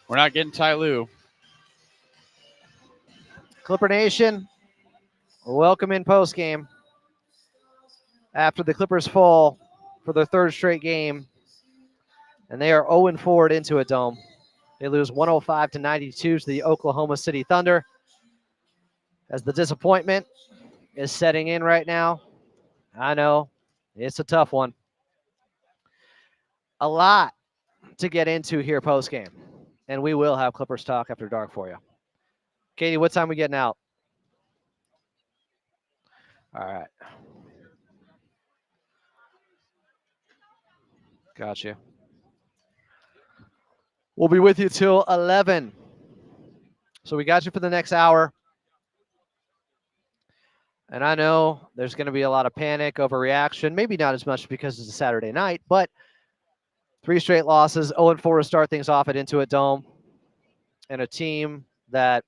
We're not getting Ty Lue. Clipper Nation, welcome in postgame. After the Clippers fall for their third straight game, and they are 0-4 at Intuit Dome. They lose 105-92 to the Oklahoma City Thunder. As the disappointment is setting in right now, I know it's a tough one. A lot to get into here postgame, and we will have Clippers talk after dark for you. Katie, what time are we getting out? All right. Gotcha. We'll be with you till 11. So we got you for the next hour. And I know there's going to be a lot of panic, overreaction. Maybe not as much because it's a Saturday night, but 3 straight losses, 0-4 to start things off at Intuit Dome. And a team that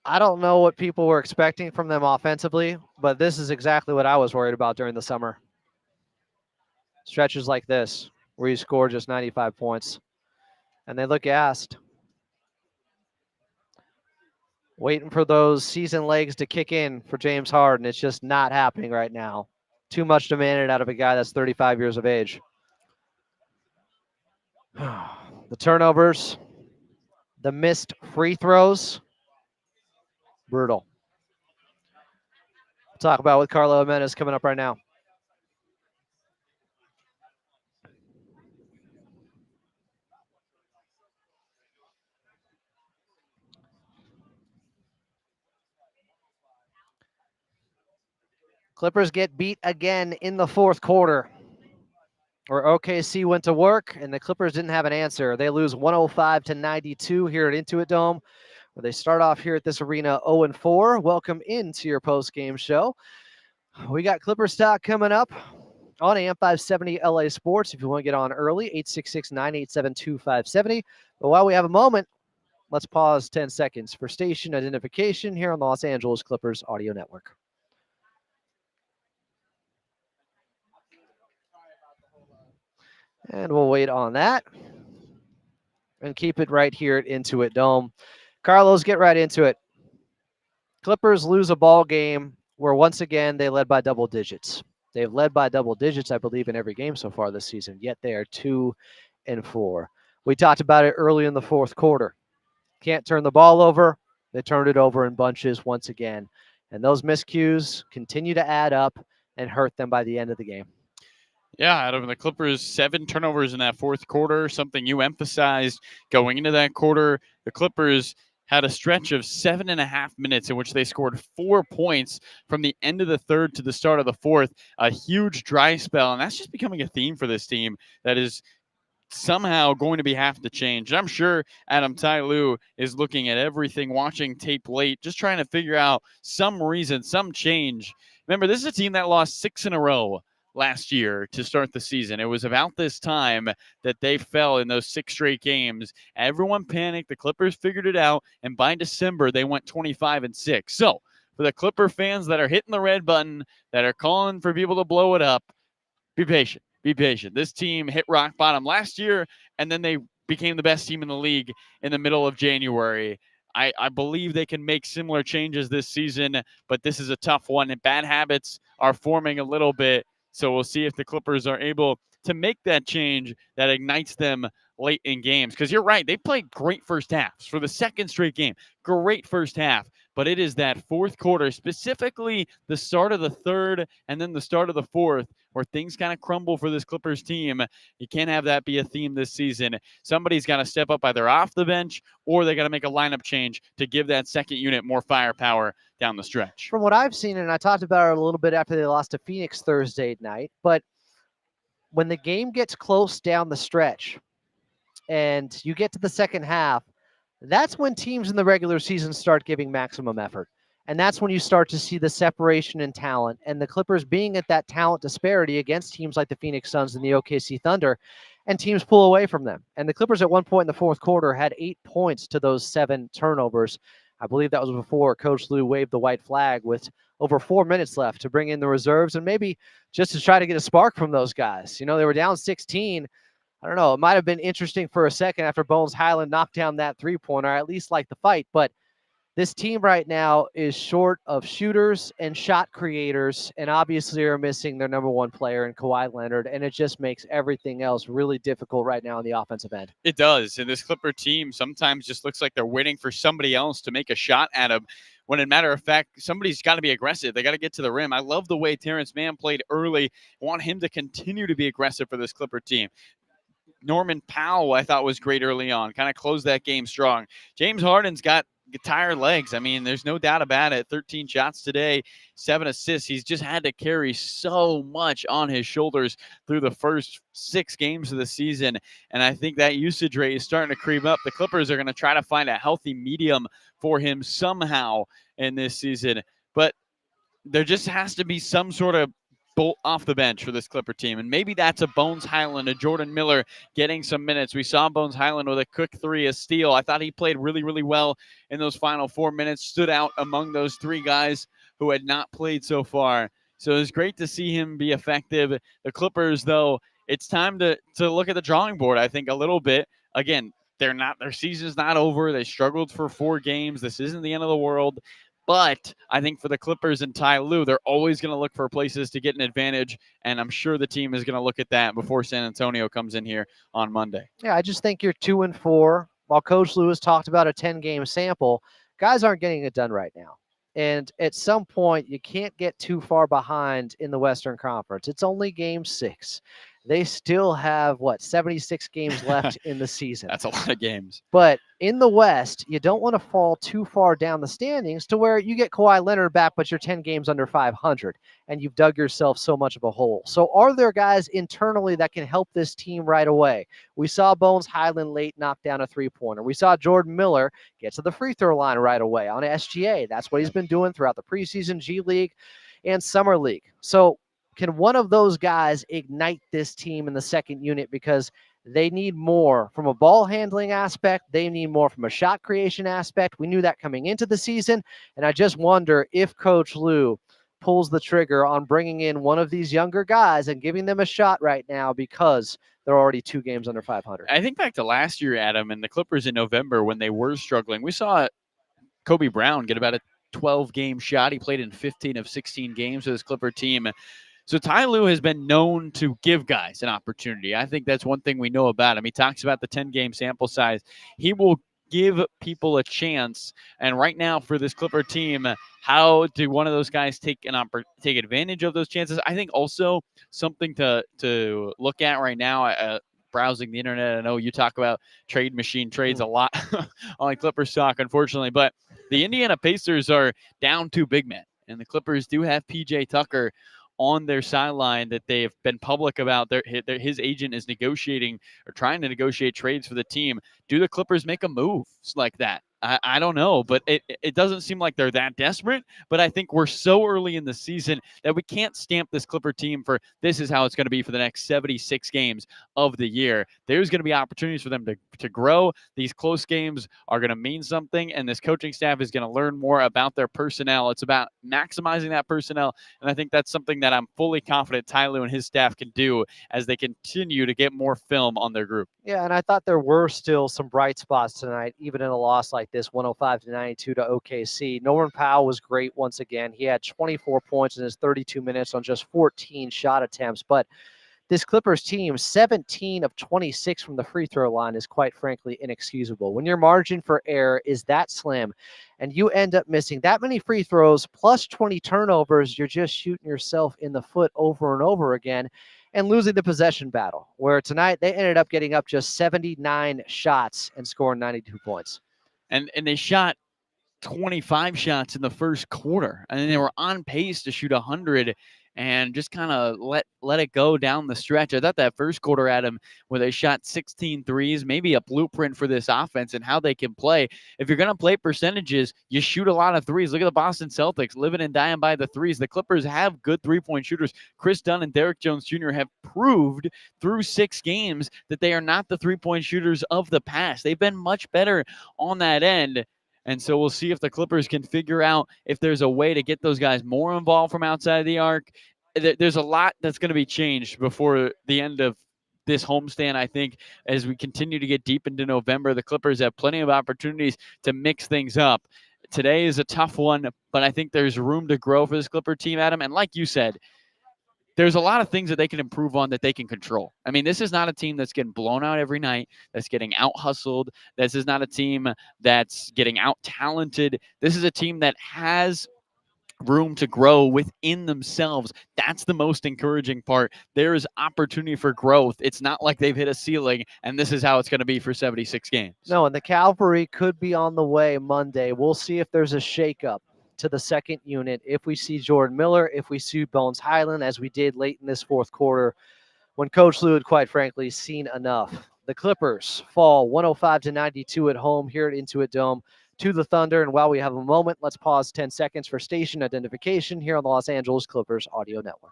I don't know what people were expecting from them offensively, but this is exactly what I was worried about during the summer. Stretches like this, where you score just 95 points. And they look gassed. Waiting for those season legs to kick in for James Harden. It's just not happening right now. Too much demanded out of a guy that's 35 years of age. The turnovers, the missed free throws, brutal. We'll talk about with Carlo Jimenez coming up right now. Clippers get beat again in the fourth quarter, where OKC went to work and the Clippers didn't have an answer. They lose 105-92 here at Intuit Dome, where they start off here at this arena 0-4. Welcome into your post-game show. We got Clippers talk coming up on AM 570 LA Sports. If you want to get on early, 866-987-2570. But while we have a moment, let's pause 10 seconds for station identification here on the Los Angeles Clippers Audio Network. And we'll wait on that and keep it right here at Intuit Dome. Carlos, get right into it. Clippers lose a ball game where once again they led by double digits. They've led by double digits, I believe, in every game so far this season, yet they are 2-4. We talked about it early in the fourth quarter. Can't turn the ball over. They turned it over in bunches once again. And those miscues continue to add up and hurt them by the end of the game. Yeah, out of the Clippers, 7 turnovers in that fourth quarter, something you emphasized going into that quarter. The Clippers had a stretch of 7.5 minutes in which they scored 4 points from the end of the third to the start of the fourth. A huge dry spell, and that's just becoming a theme for this team that is somehow going to be have to change. I'm sure Adam Ty Lue is looking at everything, watching tape late, just trying to figure out some reason, some change. Remember, this is a team that lost 6 in a row last year to start the season. It was about this time that they fell in those 6 straight games. Everyone panicked. The Clippers figured it out, and by December, they went 25-6. So for the Clipper fans that are hitting the red button, that are calling for people to blow it up, be patient. Be patient. This team hit rock bottom last year, and then they became the best team in the league in the middle of January. I believe they can make similar changes this season, but this is a tough one, and bad habits are forming a little bit. So we'll see if the Clippers are able to make that change that ignites them late in games. Because you're right, they played great first halves for the second straight game. Great first half. But it is that fourth quarter, specifically the start of the third and then the start of the fourth, where things kind of crumble for this Clippers team. You can't have that be a theme this season. Somebody's got to step up either off the bench or they got to make a lineup change to give that second unit more firepower down the stretch. From what I've seen, and I talked about it a little bit after they lost to Phoenix Thursday night, but when the game gets close down the stretch and you get to the second half, that's when teams in the regular season start giving maximum effort. And that's when you start to see the separation in talent, and the Clippers being at that talent disparity against teams like the Phoenix Suns and the OKC Thunder, and teams pull away from them. And the Clippers at one point in the fourth quarter had 8 points to those 7 turnovers. I believe that was before Coach Lue waved the white flag with over 4 minutes left to bring in the reserves and maybe just to try to get a spark from those guys. You know, they were down 16. I don't know. It might have been interesting for a second after Bones Highland knocked down that 3-pointer. I at least like the fight, but this team right now is short of shooters and shot creators, and obviously are missing their number one player in Kawhi Leonard, and it just makes everything else really difficult right now on the offensive end. It does. And this Clipper team sometimes just looks like they're waiting for somebody else to make a shot at them. When in matter of fact, somebody's got to be aggressive. They got to get to the rim. I love the way Terrence Mann played early. I want him to continue to be aggressive for this Clipper team. Norman Powell, I thought, was great early on, kind of closed that game strong. James Harden's got tired legs. I mean, there's no doubt about it. 13 shots today, 7 assists. He's just had to carry so much on his shoulders through the first 6 games of the season. And I think that usage rate is starting to creep up. The Clippers are going to try to find a healthy medium for him somehow in this season. But there just has to be some sort of bolt off the bench for this Clipper team. And maybe that's a Bones Highland, a Jordan Miller getting some minutes. We saw Bones Highland with a quick 3, a steal. I thought he played really, really well in those final 4 minutes, stood out among those 3 guys who had not played so far. So it was great to see him be effective. The Clippers, though, it's time to look at the drawing board, I think, a little bit. Again, their season's not over. They struggled for 4 games. This isn't the end of the world. But I think for the Clippers and Ty Lue, they're always going to look for places to get an advantage, and I'm sure the team is going to look at that before San Antonio comes in here on Monday. Yeah, I just think you're 2-4. While Coach Lue has talked about a 10-game sample, guys aren't getting it done right now. And at some point, you can't get too far behind in the Western Conference. It's only game 6. They still have, 76 games left in the season. That's a lot of games. But in the West, you don't want to fall too far down the standings to where you get Kawhi Leonard back, but you're 10 games under 500, and you've dug yourself so much of a hole. So are there guys internally that can help this team right away? We saw Bones Highland late knock down a 3-pointer. We saw Jordan Miller get to the free throw line right away on SGA. That's what he's been doing throughout the preseason, G League, and Summer League. So can one of those guys ignite this team in the second unit? Because they need more from a ball handling aspect. They need more from a shot creation aspect. We knew that coming into the season. And I just wonder if Coach Lue pulls the trigger on bringing in one of these younger guys and giving them a shot right now, because they're already 2 games under 500. I think back to last year, Adam, and the Clippers in November when they were struggling. We saw Kobe Brown get about a 12-game shot. He played in 15 of 16 games with his Clipper team. So Ty Lue has been known to give guys an opportunity. I think that's one thing we know about him. He talks about the 10-game sample size. He will give people a chance. And right now for this Clipper team, how do one of those guys take advantage of those chances? I think also something to look at right now, browsing the internet. I know you talk about trade machine trades a lot on Clippers talk, unfortunately, but the Indiana Pacers are down 2 big men, and the Clippers do have PJ Tucker on their sideline that they have been public about. His agent is negotiating or trying to negotiate trades for the team. Do the Clippers make a move like that? I don't know, but it doesn't seem like they're that desperate. But I think we're so early in the season that we can't stamp this Clipper team for this is how it's going to be for the next 76 games of the year. There's going to be opportunities for them to grow. These close games are going to mean something, and this coaching staff is going to learn more about their personnel. It's about maximizing that personnel, and I think that's something that I'm fully confident Ty Lue and his staff can do as they continue to get more film on their group. Yeah, and I thought there were still some bright spots tonight, even in a loss like this, 105-92 to OKC. Norman Powell was great once again. He had 24 points in his 32 minutes on just 14 shot attempts. But this Clippers team, 17 of 26 from the free throw line is quite frankly inexcusable. When your margin for error is that slim and you end up missing that many free throws plus 20 turnovers, you're just shooting yourself in the foot over and over again and losing the possession battle, where tonight they ended up getting up just 79 shots and scoring 92 points. And they shot 25 shots in the first quarter, and they were on pace to shoot 100 and just kind of let it go down the stretch. I thought that first quarter, Adam, where they shot 16 threes, maybe a blueprint for this offense and how they can play. If you're going to play percentages, you shoot a lot of threes. Look at the Boston Celtics living and dying by the threes. The Clippers have good three-point shooters. Chris Dunn and Derrick Jones Jr. have proved through 6 games that they are not the three-point shooters of the past. They've been much better on that end. And so we'll see if the Clippers can figure out if there's a way to get those guys more involved from outside the arc. There's a lot that's going to be changed before the end of this homestand. I think as we continue to get deep into November, the Clippers have plenty of opportunities to mix things up. Today is a tough one, but I think there's room to grow for this Clipper team, Adam. And like you said, there's a lot of things that they can improve on that they can control. I mean, this is not a team that's getting blown out every night, that's getting out hustled. This is not a team that's getting out talented. This is a team that has room to grow within themselves. That's the most encouraging part. There is opportunity for growth. It's not like they've hit a ceiling and this is how it's going to be for 76 games. No, and the cavalry could be on the way Monday. We'll see if there's a shakeup to the second unit, if we see Jordan Miller, if we see Bones Highland, as we did late in this fourth quarter when Coach Lue had, quite frankly, seen enough. The Clippers fall 105-92 at home here at Intuit Dome to the Thunder. And while we have a moment, let's pause 10 seconds for station identification here on the Los Angeles Clippers Audio Network.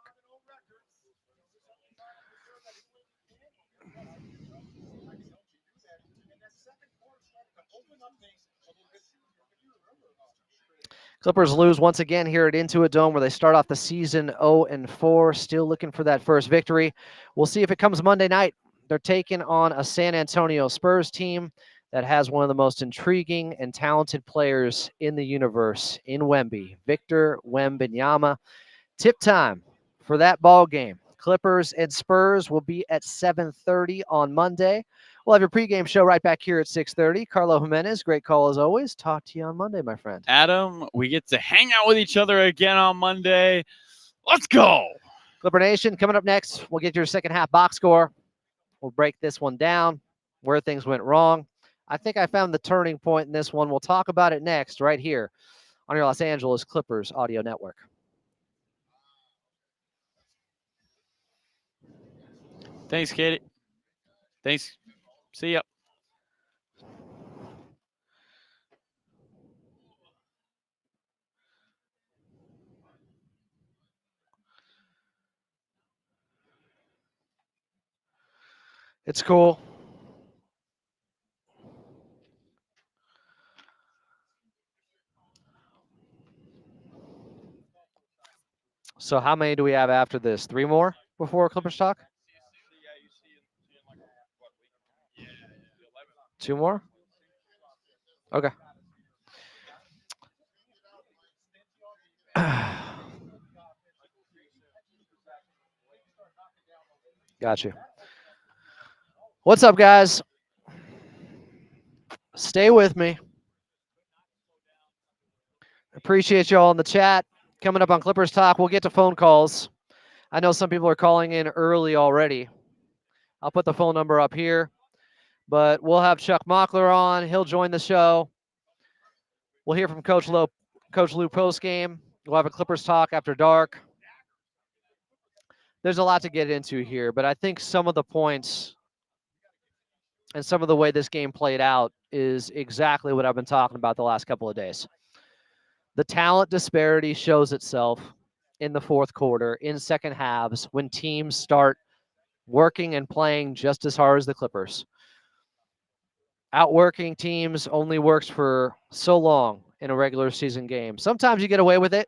Clippers lose once again here at Intuit Dome, where they start off the season 0-4, still looking for that first victory. We'll see if it comes Monday night. They're taking on a San Antonio Spurs team that has one of the most intriguing and talented players in the universe in Wemby, Victor Wembanyama. Tip time for that ball game. Clippers and Spurs will be at 7:30 on Monday. We'll have your pregame show right back here at 6:30. Carlo Jimenez, great call as always. Talk to you on Monday, my friend. Adam, we get to hang out with each other again on Monday. Let's go. Clipper Nation, coming up next, we'll get your second half box score. We'll break this one down, where things went wrong. I think I found the turning point in this one. We'll talk about it next right here on your Los Angeles Clippers Audio Network. Thanks, Katie. Thanks. See ya. It's cool. So how many do we have after this? 3 more before Clippers talk? 2 more? Okay. Got you. What's up, guys? Stay with me. Appreciate you all in the chat. Coming up on Clippers Talk, we'll get to phone calls. I know some people are calling in early already. I'll put the phone number up here. But we'll have Chuck Mockler on. He'll join the show. We'll hear from Coach Lue postgame. We'll have a Clippers Talk after dark. There's a lot to get into here, but I think some of the points and some of the way this game played out is exactly what I've been talking about the last couple of days. The talent disparity shows itself in the fourth quarter, in second halves, when teams start working and playing just as hard as the Clippers. Outworking teams only works for so long in a regular season game. Sometimes you get away with it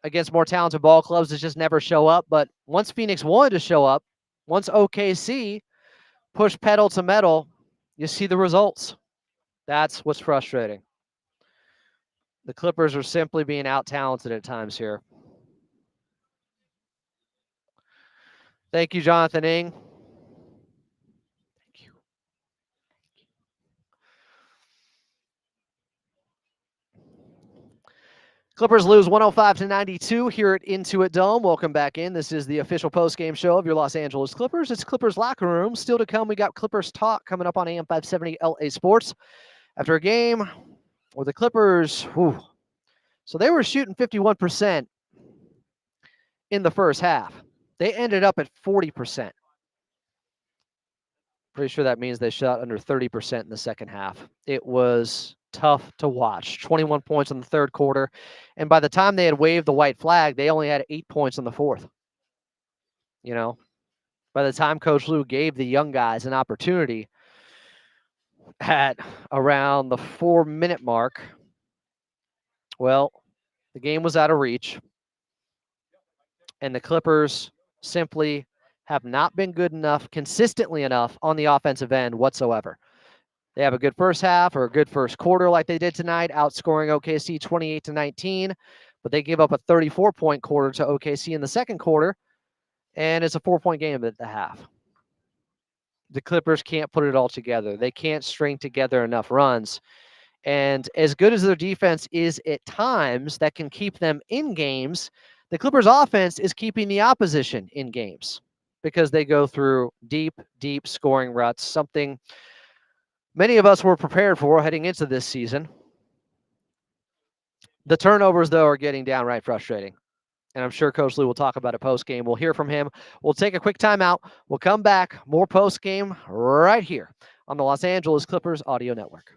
against more talented ball clubs that just never show up. But once Phoenix wanted to show up, once OKC pushed pedal to metal, you see the results. That's what's frustrating. The Clippers are simply being out-talented at times here. Thank you, Jonathan Ing. Thank you. Clippers lose 105-92 here at Intuit Dome. Welcome back in. This is the official post-game show of your Los Angeles Clippers. It's Clippers Locker Room. Still to come, we got Clippers Talk coming up on AM 570 LA Sports. After a game where the Clippers, so they were shooting 51% in the first half. They ended up at 40%. Pretty sure that means they shot under 30% in the second half. It was tough to watch. 21 points in the third quarter. And by the time they had waved the white flag, they only had 8 points in the fourth. You know, by the time Coach Lue gave the young guys an opportunity at around the 4-minute mark, well, the game was out of reach. And the Clippers simply have not been good enough, consistently enough on the offensive end whatsoever. They have a good first half or a good first quarter like they did tonight, outscoring OKC 28-19, but they give up a 34-point quarter to OKC in the second quarter, and it's a 4-point game at the half. The Clippers can't put it all together. They can't string together enough runs. And as good as their defense is at times that can keep them in games, the Clippers offense is keeping the opposition in games because they go through deep, deep scoring ruts, something many of us were prepared for heading into this season. The turnovers, though, are getting downright frustrating. And I'm sure Coach Lou will talk about it post-game. We'll hear from him. We'll take a quick timeout. We'll come back. More post-game right here on the Los Angeles Clippers Audio Network.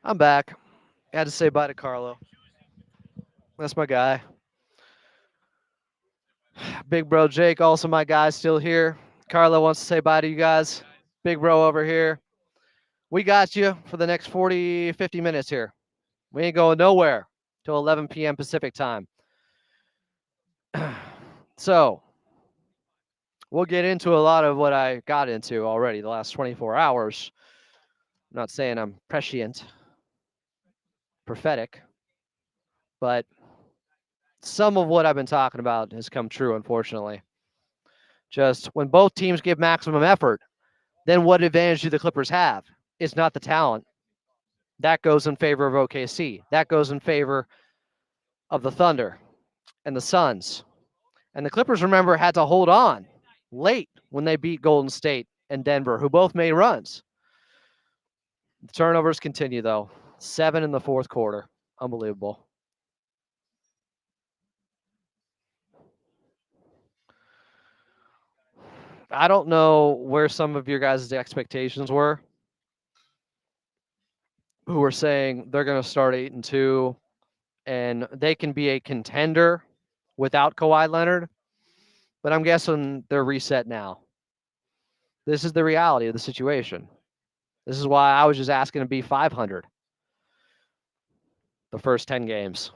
I'm back. I had to say bye to Carlo. That's my guy. Big bro Jake, also my guy, still here. Carlo wants to say bye to you guys. Big bro over here. We got you for the next 40, 50 minutes here. We ain't going nowhere till 11 p.m. Pacific time. So we'll get into a lot of what I got into already the last 24 hours. I'm not saying I'm prescient, prophetic, but some of what I've been talking about has come true, unfortunately. Just when both teams give maximum effort, then what advantage do the Clippers have? It's not the talent. That goes in favor of OKC. That goes in favor of the Thunder and the Suns. And the Clippers, remember, had to hold on late when they beat Golden State and Denver, who both made runs. The turnovers continue, though. 7 in the fourth quarter. Unbelievable. I don't know where some of your guys' expectations were, who were saying they're going to start 8-2 and they can be a contender without Kawhi Leonard. But I'm guessing they're reset now. This is the reality of the situation. This is why I was just asking to be 500 the first 10 games.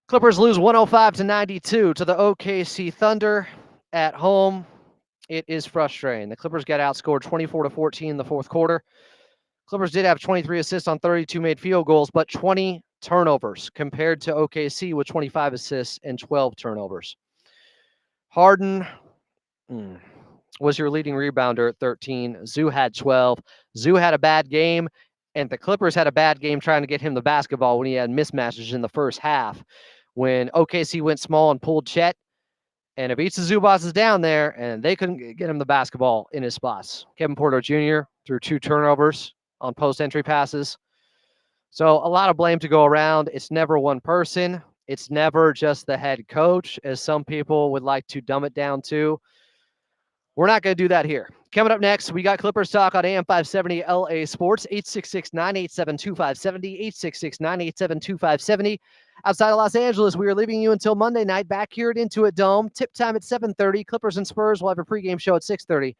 Clippers lose 105-92 to the OKC Thunder at home. It is frustrating. The Clippers got outscored 24-14 in the fourth quarter. Clippers did have 23 assists on 32 made field goals, but 20 turnovers compared to OKC with 25 assists and 12 turnovers. Harden was your leading rebounder at 13. Zoo had 12. Zoo had a bad game, and the Clippers had a bad game trying to get him the basketball when he had mismatches in the first half. When OKC went small and pulled Chet, and Ivica Zubac is down there, and they couldn't get him the basketball in his spots. Kevin Porter Jr. threw 2 turnovers on post-entry passes. So a lot of blame to go around. It's never one person. It's never just the head coach, as some people would like to dumb it down to. We're not going to do that here. Coming up next, we got Clippers Talk on AM 570 LA Sports, 866-987-2570, 866-987-2570. Outside of Los Angeles, we are leaving you until Monday night back here at Intuit Dome. Tip time at 7:30. Clippers and Spurs will have a pregame show at 6:30.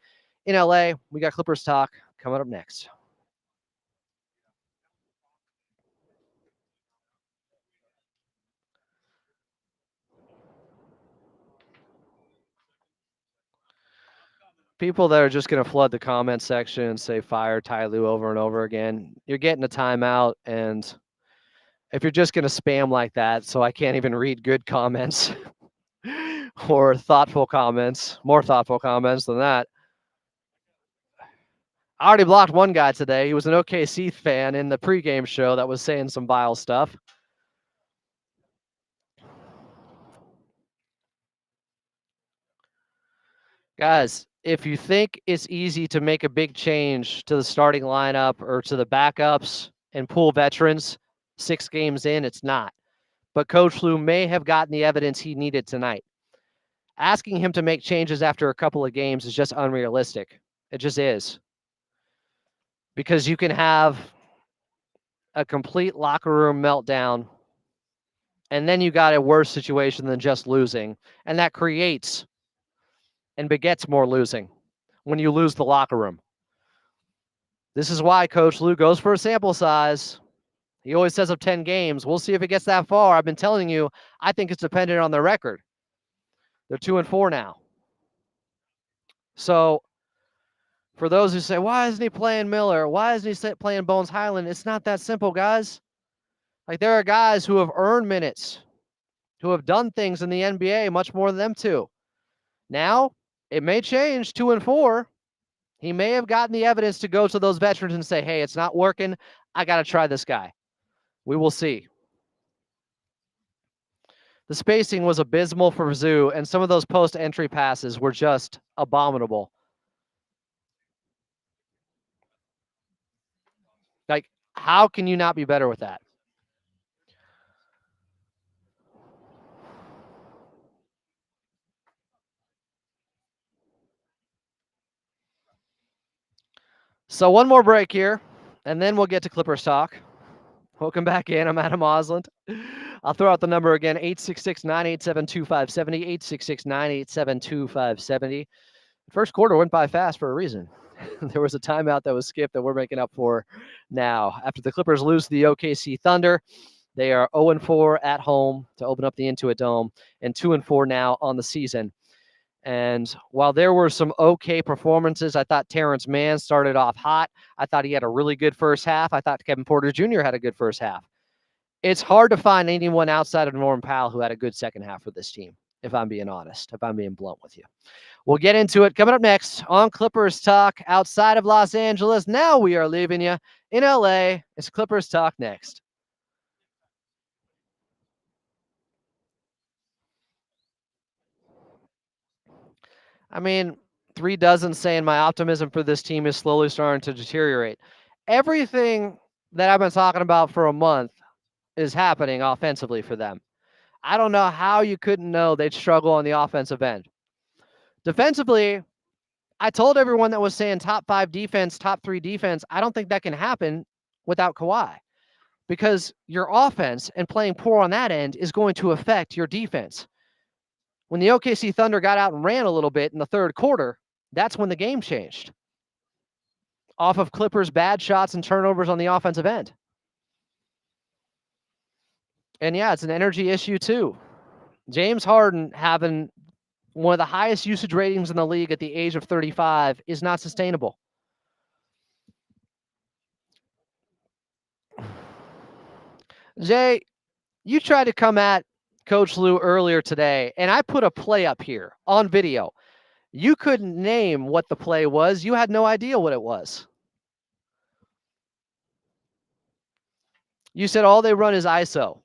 In LA, we got Clippers Talk coming up next. People that are just going to flood the comment section and say fire Ty Lue over and over again, you're getting a timeout. And if you're just going to spam like that, so I can't even read good comments or thoughtful comments, more thoughtful comments than that. I already blocked one guy today. He was an OKC fan in the pregame show that was saying some vile stuff. Guys, if you think it's easy to make a big change to the starting lineup or to the backups and pull veterans 6 games in, it's not. But Coach Lou may have gotten the evidence he needed tonight. Asking him to make changes after a couple of games is just unrealistic. It just is. Because you can have a complete locker room meltdown, and then you got a worse situation than just losing. And that creates and begets more losing when you lose the locker room. This is why Coach Lou goes for a sample size. He always says of 10 games. We'll see if it gets that far. I've been telling you, I think it's dependent on their record. They're 2-4 now. So for those who say, why isn't he playing Miller? Why isn't he playing Bones Highland? It's not that simple, guys. Like, there are guys who have earned minutes, who have done things in the NBA much more than them two. Now, it may change 2-4. He may have gotten the evidence to go to those veterans and say, hey, it's not working. I got to try this guy. We will see. The spacing was abysmal for Zoo, and some of those post-entry passes were just abominable. Like, how can you not be better with that? So one more break here, and then we'll get to Clippers talk. Welcome back in. I'm Adam Osland. I'll throw out the number again, 866-987-2570, 866-987-2570. First quarter went by fast for a reason. There was a timeout that was skipped that we're making up for now. After the Clippers lose to the OKC Thunder, they are 0-4 at home to open up the Intuit Dome, and 2-4 now on the season. And while there were some okay performances, I thought Terrence Mann started off hot. I thought he had a really good first half. I thought Kevin Porter Jr. had a good first half. It's hard to find anyone outside of Norman Powell who had a good second half for this team, if I'm being honest, if I'm being blunt with you. We'll get into it coming up next on Clippers Talk outside of Los Angeles. Now we are leaving you in LA. It's Clippers Talk next. I mean, 3 dozen saying my optimism for this team is slowly starting to deteriorate. Everything that I've been talking about for a month is happening offensively for them. I don't know how you couldn't know they'd struggle on the offensive end. Defensively, I told everyone that was saying top 5 defense, top 3 defense, I don't think that can happen without Kawhi, because your offense and playing poor on that end is going to affect your defense. When the OKC Thunder got out and ran a little bit in the third quarter, that's when the game changed. Off of Clippers' bad shots and turnovers on the offensive end. And yeah, it's an energy issue too. James Harden having one of the highest usage ratings in the league at the age of 35 is not sustainable. Jay, you tried to come at Coach Lou earlier today, and I put a play up here on video. You couldn't name what the play was. You had no idea what it was. You said all they run is ISO.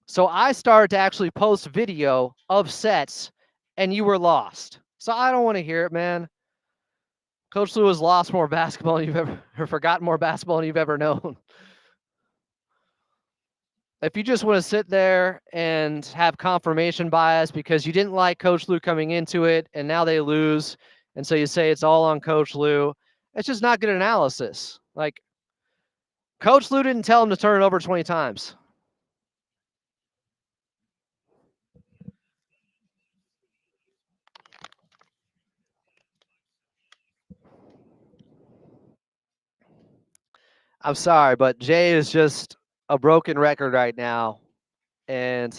So I started to actually post video of sets, and you were lost. So I don't want to hear it, man. Coach Lou has lost more basketball than you've ever, or forgotten more basketball than you've ever known. If you just want to sit there and have confirmation bias because you didn't like Coach Lou coming into it, and now they lose, and so you say it's all on Coach Lou, it's just not good analysis. Like, Coach Lou didn't tell him to turn it over 20 times. I'm sorry, but Jay is just a broken record right now. And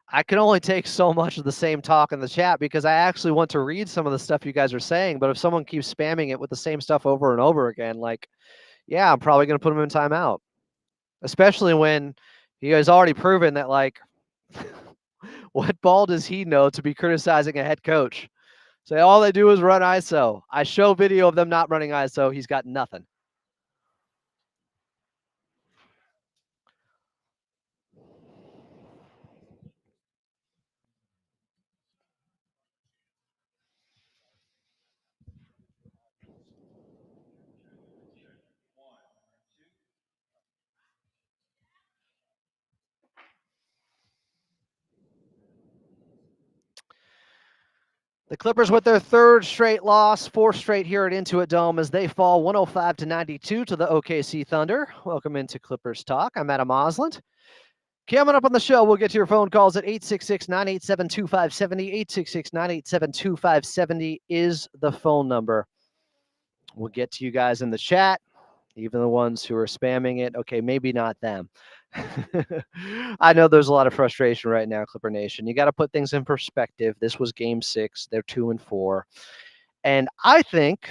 I can only take so much of the same talk in the chat because I actually want to read some of the stuff you guys are saying. But if someone keeps spamming it with the same stuff over and over again, like, yeah, I'm probably going to put them in timeout. Especially when he has already proven that, like, what ball does he know to be criticizing a head coach? Say all they do is run ISO. I show video of them not running ISO. He's got nothing. The Clippers with their third straight loss, fourth straight here at Intuit Dome as they fall 105-92 to the OKC Thunder. Welcome into Clippers Talk. I'm Adam Osland. Coming up on the show, we'll get to your phone calls at 866-987-2570. 866-987-2570 is the phone number. We'll get to you guys in the chat, even the ones who are spamming it. Okay, maybe not them. I know there's a lot of frustration right now, Clipper Nation. You got to put things in perspective. This was game 6. They're 2-4. And I think,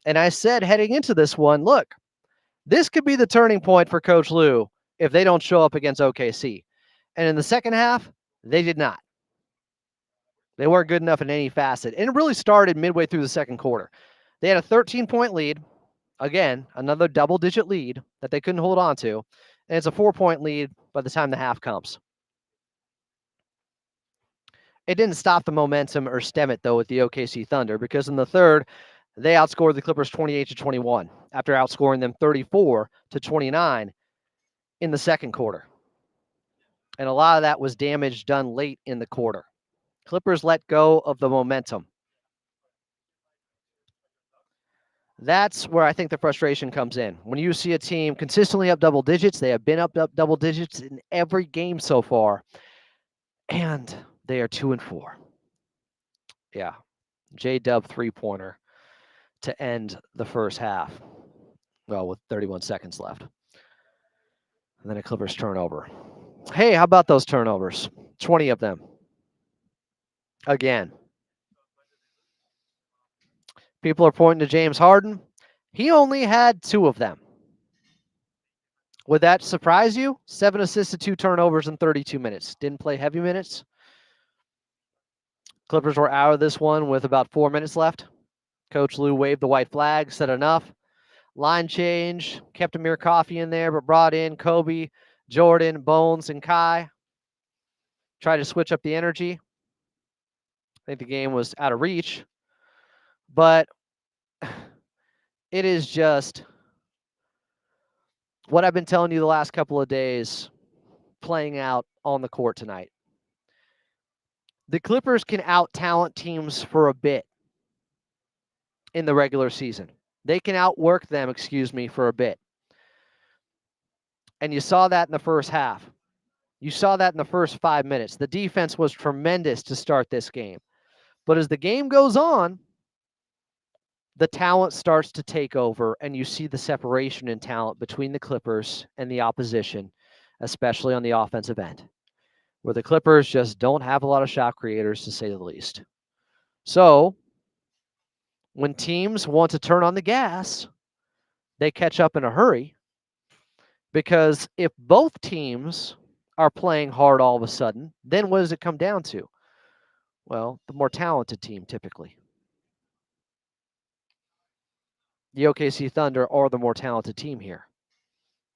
and I said heading into this one, look, this could be the turning point for Coach Lue if they don't show up against OKC. And in the second half, they did not. They weren't good enough in any facet. And it really started midway through the second quarter. They had a 13-point lead. Again, another double-digit lead that they couldn't hold on to. And it's a 4-point lead by the time the half comes. It didn't stop the momentum or stem it, though, with the OKC Thunder, because in the third, they outscored the Clippers 28-21 after outscoring them 34-29 in the second quarter. And a lot of that was damage done late in the quarter. Clippers let go of the momentum. That's where I think the frustration comes in. When you see a team consistently up double digits, they have been up double digits in every game so far, and they are 2-4. Yeah, J-Dub 3-pointer to end the first half. Well, with 31 seconds left. And then a Clippers turnover. Hey, how about those turnovers? 20 of them. Again. People are pointing to James Harden. He only had 2 of them. Would that surprise you? 7 assists to 2 turnovers in 32 minutes. Didn't play heavy minutes. Clippers were out of this one with about 4 minutes left. Coach Lue waved the white flag, said enough. Line change, kept Amir Coffey in there, but brought in Kobe, Jordan, Bones, and Kai. Tried to switch up the energy. I think the game was out of reach. But it is just what I've been telling you the last couple of days playing out on the court tonight. The Clippers can out-talent teams for a bit in the regular season. They can outwork them, for a bit. And you saw that in the first half. You saw that in the first 5 minutes. The defense was tremendous to start this game. But as the game goes on, the talent starts to take over, and you see the separation in talent between the Clippers and the opposition, especially on the offensive end, where the Clippers just don't have a lot of shot creators, to say the least. So when teams want to turn on the gas, they catch up in a hurry, because if both teams are playing hard all of a sudden, then what does it come down to? Well, the more talented team, typically. The OKC Thunder are the more talented team here.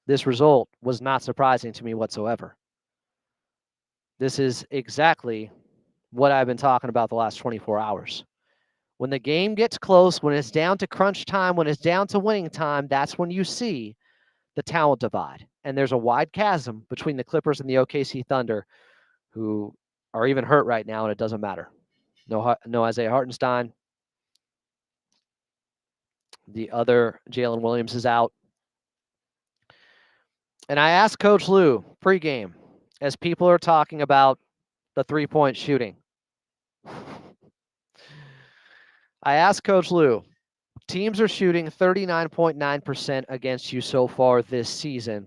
This result was not surprising to me whatsoever. This is exactly what I've been talking about the last 24 hours. When the game gets close, when it's down to crunch time, when it's down to winning time, that's when you see the talent divide. And there's a wide chasm between the Clippers and the OKC Thunder, who are even hurt right now, and it doesn't matter. No Isaiah Hartenstein. The other Jalen Williams is out. And I asked Coach Lue pregame, as people are talking about the three-point shooting. I asked Coach Lue, teams are shooting 39.9% against you so far this season.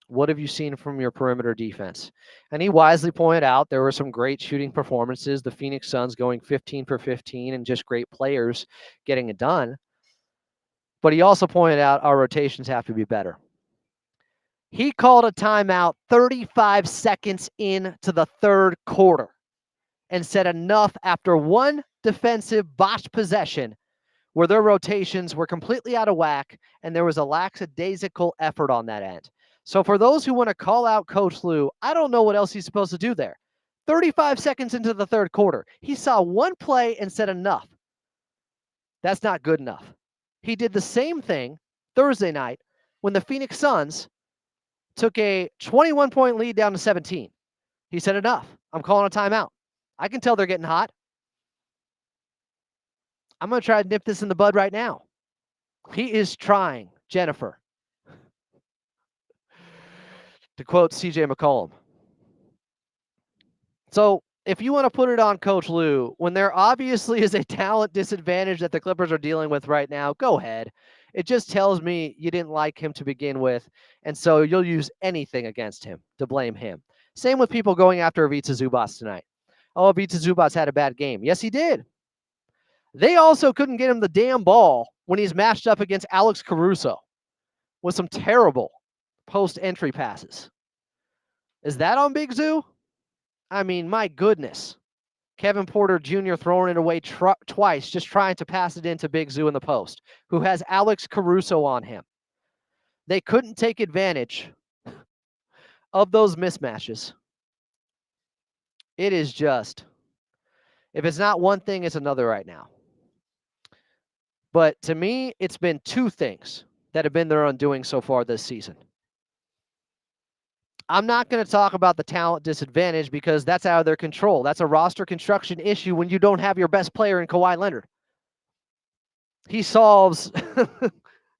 What have you seen from your perimeter defense? And he wisely pointed out there were some great shooting performances. The Phoenix Suns going 15 for 15 and just great players getting it done. But he also pointed out our rotations have to be better. He called a timeout 35 seconds into the third quarter and said enough after one defensive botched possession where their rotations were completely out of whack and there was a lackadaisical effort on that end. So for those who want to call out Coach Lue, I don't know what else he's supposed to do there. 35 seconds into the third quarter, he saw one play and said enough. That's not good enough. He did the same thing Thursday night when the Phoenix Suns took a 21-point lead down to 17. He said enough. I'm calling a timeout. I can tell they're getting hot. I'm going to try to nip this in the bud right now. He is trying, Jennifer. To quote CJ McCollum. So if you want to put it on Coach Lue, when there obviously is a talent disadvantage that the Clippers are dealing with right now, go ahead. It just tells me you didn't like him to begin with, and so you'll use anything against him to blame him. Same with people going after Ivica Zubac tonight. Oh, Ivica Zubac had a bad game. Yes, he did. They also couldn't get him the damn ball when he's matched up against Alex Caruso with some terrible post-entry passes. Is that on Big Zoo? I mean, my goodness. Kevin Porter Jr. throwing it away twice, just trying to pass it into Big Zoo in the post, who has Alex Caruso on him. They couldn't take advantage of those mismatches. It is just, if it's not one thing, it's another right now. But to me, it's been two things that have been their undoing so far this season. I'm not going to talk about the talent disadvantage because that's out of their control. That's a roster construction issue when you don't have your best player in Kawhi Leonard. He solves,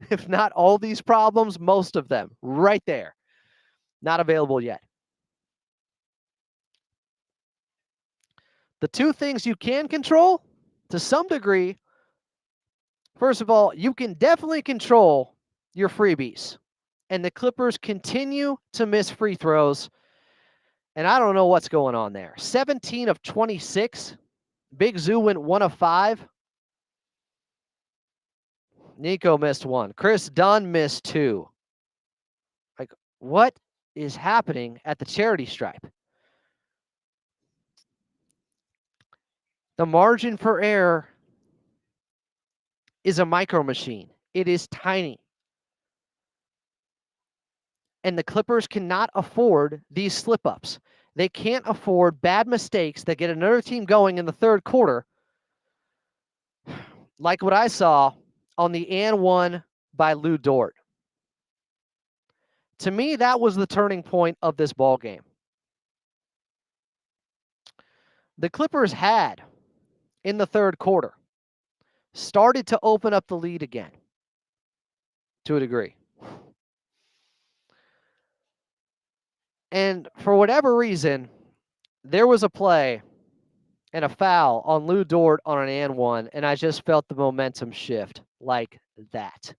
if not all these problems, most of them right there. Not available yet. The two things you can control to some degree, first of all, you can definitely control your freebies. And the Clippers continue to miss free throws. And I don't know what's going on there. 17 of 26. Big Zoo went 1 of 5. Nico missed 1. Chris Dunn missed 2. Like, what is happening at the charity stripe? The margin for error is a micro machine. It is tiny. And the Clippers cannot afford these slip-ups. They can't afford bad mistakes that get another team going in the third quarter, like what I saw on the and one by Lou Dort. To me, that was the turning point of this ball game. The Clippers had, in the third quarter, started to open up the lead again, to a degree. And for whatever reason, there was a play and a foul on Lou Dort on an and one, and I just felt the momentum shift like that.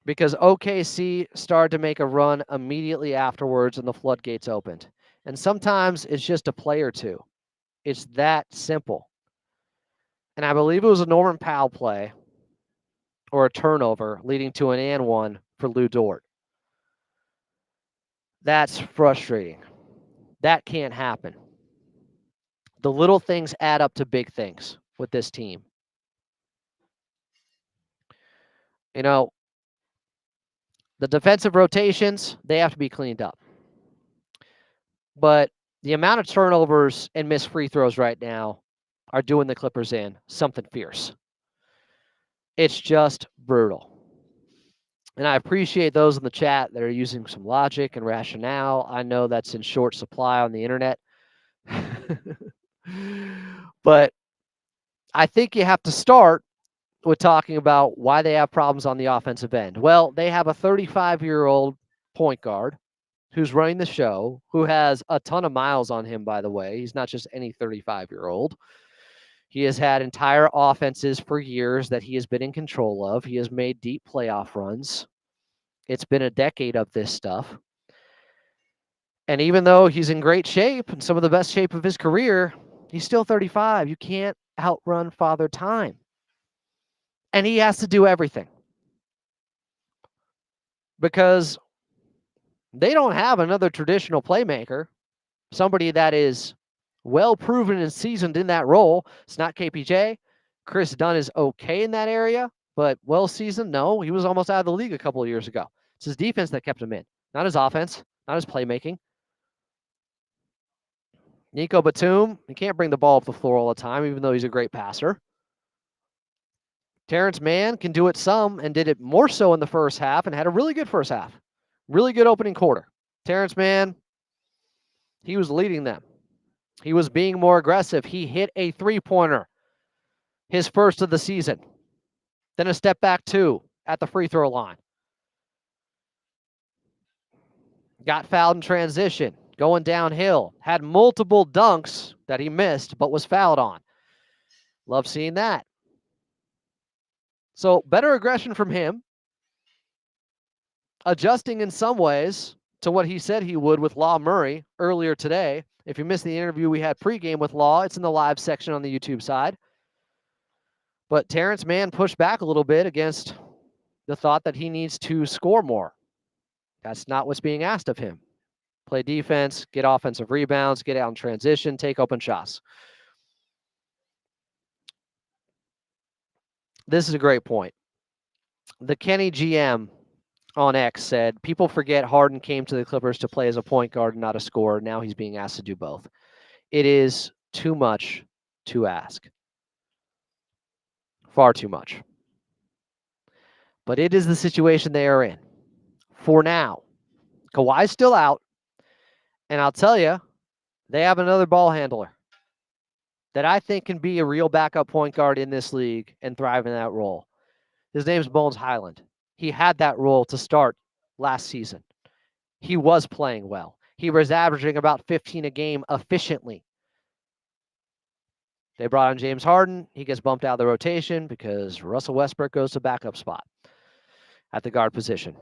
Because OKC started to make a run immediately afterwards and the floodgates opened. And sometimes it's just a play or two. It's that simple. And I believe it was a Norman Powell play or a turnover leading to an and one for Lou Dort. That's frustrating. That can't happen. The little things add up to big things with this team. You know, the defensive rotations, they have to be cleaned up. But the amount of turnovers and missed free throws right now are doing the Clippers in something fierce. It's just brutal. And I appreciate those in the chat that are using some logic and rationale. I know that's in short supply on the internet. But I think you have to start with talking about why they have problems on the offensive end. Well, they have a 35-year-old point guard who's running the show, who has a ton of miles on him, by the way. He's not just any 35-year-old. He has had entire offenses for years that he has been in control of. He has made deep playoff runs. It's been a decade of this stuff. And even though he's in great shape and some of the best shape of his career, he's still 35. You can't outrun Father Time. And he has to do everything. Because they don't have another traditional playmaker, somebody that is well proven and seasoned in that role. It's not KPJ. Chris Dunn is okay in that area, but well seasoned, no. He was almost out of the league a couple of years ago. It's his defense that kept him in, not his offense, not his playmaking. Nico Batum, he can't bring the ball up the floor all the time, even though he's a great passer. Terrence Mann can do it some and did it more so in the first half and had a really good first half. Really good opening quarter. Terrence Mann, he was leading them. He was being more aggressive. He hit a three-pointer his first of the season. Then a step back 2 at the free throw line. Got fouled in transition, going downhill. Had multiple dunks that he missed, but was fouled on. Love seeing that. So better aggression from him. Adjusting in some ways to what he said he would with Law Murray earlier today. If you missed the interview we had pregame with Law, it's in the live section on the YouTube side. But Terrence Mann pushed back a little bit against the thought that he needs to score more. That's not what's being asked of him. Play defense, get offensive rebounds, get out in transition, take open shots. This is a great point. The Kenny GM on X said, people forget Harden came to the Clippers to play as a point guard and not a scorer. Now he's being asked to do both. It is too much to ask. Far too much. But it is the situation they are in. For now. Kawhi's still out. And I'll tell you, they have another ball handler that I think can be a real backup point guard in this league and thrive in that role. His name's Bones Highland. He had that role to start last season. He was playing well. He was averaging about 15 a game efficiently. They brought in James Harden. He gets bumped out of the rotation because Russell Westbrook goes to backup spot at the guard position.